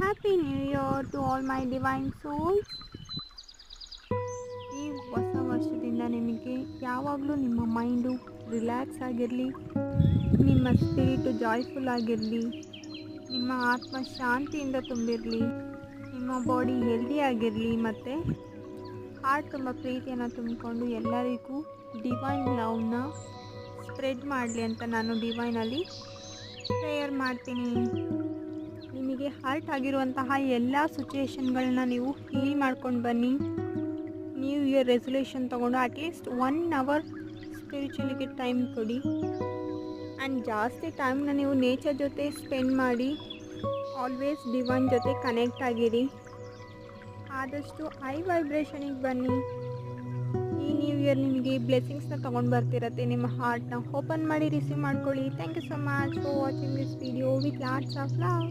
Happy New Year to all my divine souls. ಈ ಹೊಸ ವರ್ಷದಿಂದ ನಿಮಗೆ ಯಾವಾಗಲೂ ನಿಮ್ಮ ಮೈಂಡು ರಿಲ್ಯಾಕ್ಸ್ ಆಗಿರಲಿ, ನಿಮ್ಮ ಸ್ಪಿರಿಟು ಜಾಯ್ಫುಲ್ ಆಗಿರಲಿ, ನಿಮ್ಮ ಆತ್ಮ ಶಾಂತಿಯಿಂದ ತುಂಬಿರಲಿ, ನಿಮ್ಮ ಬಾಡಿ ಹೆಲ್ದಿ ಆಗಿರಲಿ ಮತ್ತು ಹಾರ್ಟ್ ತುಂಬ ಪ್ರೀತಿಯನ್ನು ತುಂಬಿಕೊಂಡು ಎಲ್ಲರಿಗೂ ಡಿವೈನ್ ಲವ್ನ ಸ್ಪ್ರೆಡ್ ಮಾಡಲಿ ಅಂತ ನಾನು ಡಿವೈನಲ್ಲಿ ಪ್ರೇಯರ್ ಮಾಡ್ತೀನಿ. ನಿಮಗೆ ಹರ್ಟ್ ಆಗಿರುವಂತಹ ಎಲ್ಲ ಸಿಚುವೇಶನ್ಗಳನ್ನ ನೀವು ಹೀಲ್ ಮಾಡ್ಕೊಂಡು ಬನ್ನಿ. ನ್ಯೂ ಇಯರ್ ರೆಸೊಲ್ಯೂಷನ್ ತೊಗೊಂಡು ಅಟ್ಲೀಸ್ಟ್ 1 ಅವರ್ ಸ್ಪಿರಿಚುಲಿಗೆ ಟೈಮ್ ಕೊಡಿ. ಆ್ಯಂಡ್ ಜಾಸ್ತಿ ಟೈಮ್ನ ನೀವು ನೇಚರ್ ಜೊತೆ ಸ್ಪೆಂಡ್ ಮಾಡಿ. ಆಲ್ವೇಸ್ ಡಿವೈನ್ ಜೊತೆ ಕನೆಕ್ಟ್ ಆಗಿರಿ. ಆದಷ್ಟು ಹೈ ವೈಬ್ರೇಷನಿಗೆ ಬನ್ನಿ. ಈ ನ್ಯೂ ಇಯರ್ ನಿಮಗೆ ಬ್ಲೆಸ್ಸಿಂಗ್ಸ್ನ ತೊಗೊಂಡು ಬರ್ತಿರತ್ತೆ. ನಿಮ್ಮ ಹಾರ್ಟ್ನ ಓಪನ್ ಮಾಡಿ ರಿಸೀವ್ ಮಾಡ್ಕೊಳ್ಳಿ. Thank you so much for watching this video with lots of love.